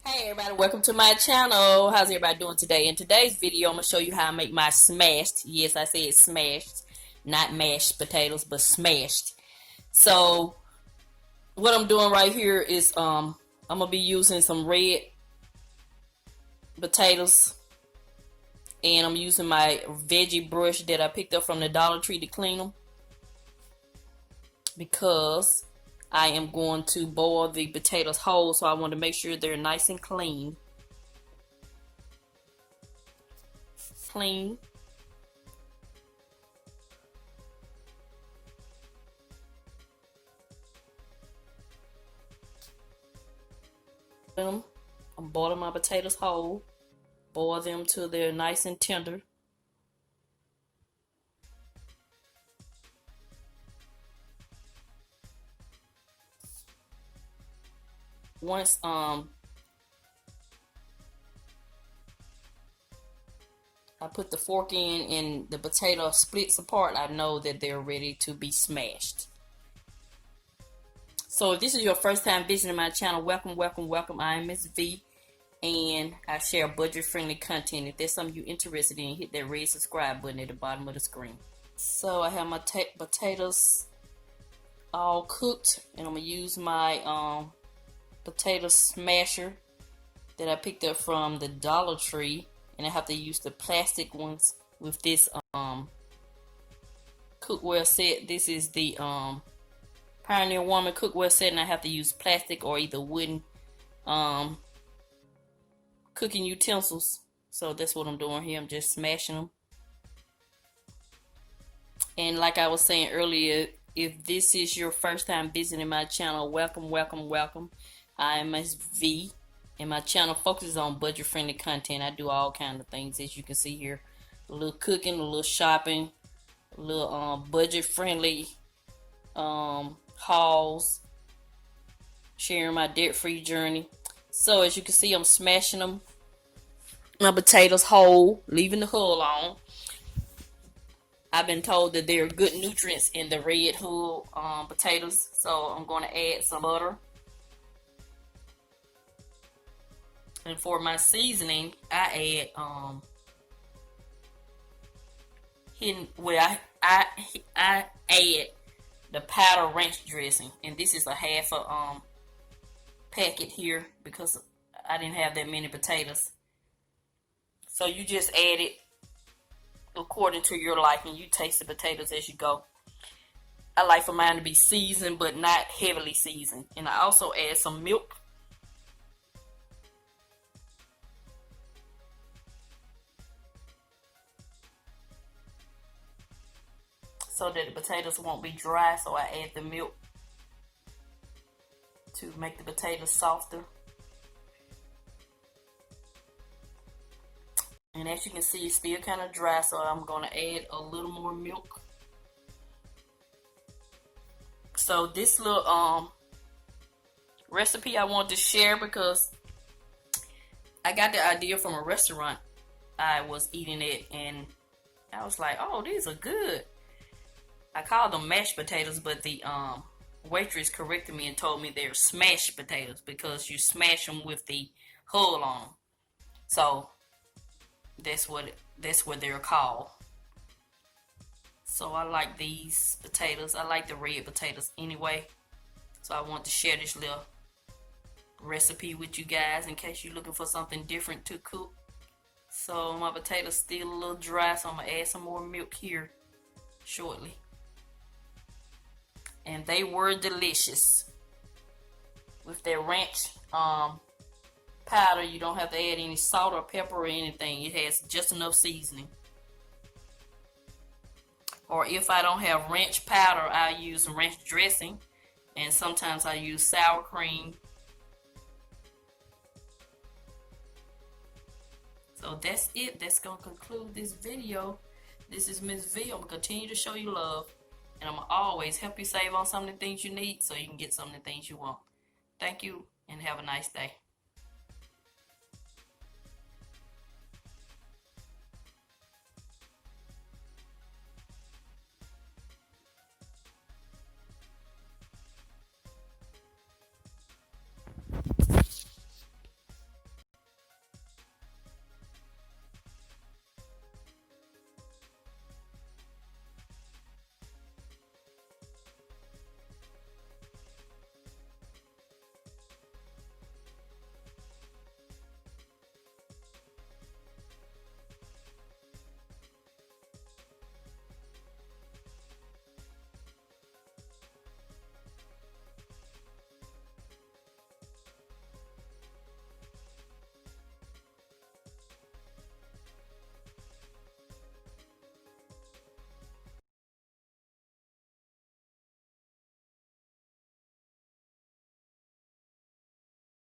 Hey everybody, welcome to my channel. How's everybody doing today? In today's video, I'm going to show you how I make my smashed, yes I said smashed, not mashed potatoes, but smashed. So, what I'm doing right here is, I'm going to be using some red potatoes. And I'm using my veggie brush that I picked up from the Dollar Tree to clean them. Because I am going to boil the potatoes whole, so I want to make sure they're nice and clean. I'm boiling my potatoes whole. Boil them till they're nice and tender. Once I put the fork in and the potato splits apart, I know that they're ready to be smashed. So if this is your first time visiting my channel, welcome, welcome, welcome. I am Miss V, and I share budget-friendly content. If there's something you're interested in, hit that red subscribe button at the bottom of the screen. So I have my potatoes all cooked, and I'm gonna use my potato smasher that I picked up from the Dollar Tree, and I have to use the plastic ones with this cookware set. This is the Pioneer Woman cookware set, and I have to use plastic or either wooden cooking utensils. So that's what I'm doing here. I'm just smashing them. And like I was saying earlier, if this is your first time visiting my channel, welcome, welcome, welcome. I am Ms. V, and my channel focuses on budget-friendly content. I do all kinds of things, as you can see here. A little cooking, a little shopping, a little budget-friendly hauls, sharing my debt-free journey. So as you can see, I'm smashing them, my potatoes whole, leaving the hull on. I've been told that there are good nutrients in the red hull potatoes, so I'm going to add some butter. And for my seasoning, I add I add the powder ranch dressing, and this is a half a packet here because I didn't have that many potatoes. So you just add it according to your liking. You taste the potatoes as you go. I like for mine to be seasoned but not heavily seasoned. And I also add some milk. So that the potatoes won't be dry, so I add the milk to make the potatoes softer. And as you can see, it's still kind of dry, so I'm going to add a little more milk. So this little recipe I want to share because I got the idea from a restaurant I was eating at, and I was like, oh, these are good. I called them mashed potatoes, but the waitress corrected me and told me they're smashed potatoes because you smash them with the hull on them. So that's what they're called. So I like these potatoes. I like the red potatoes anyway. So I want to share this little recipe with you guys in case you're looking for something different to cook. So my potatoes still a little dry, so I'm gonna add some more milk here shortly. And they were delicious with their ranch powder. You don't have to add any salt or pepper or anything. It has just enough seasoning. Or if I don't have ranch powder, I use ranch dressing, and sometimes I use sour cream. So that's it. That's gonna conclude this video. This is Miss V. I'm gonna continue to show you love. And I'm going to always help you save on some of the things you need so you can get some of the things you want. Thank you, and have a nice day.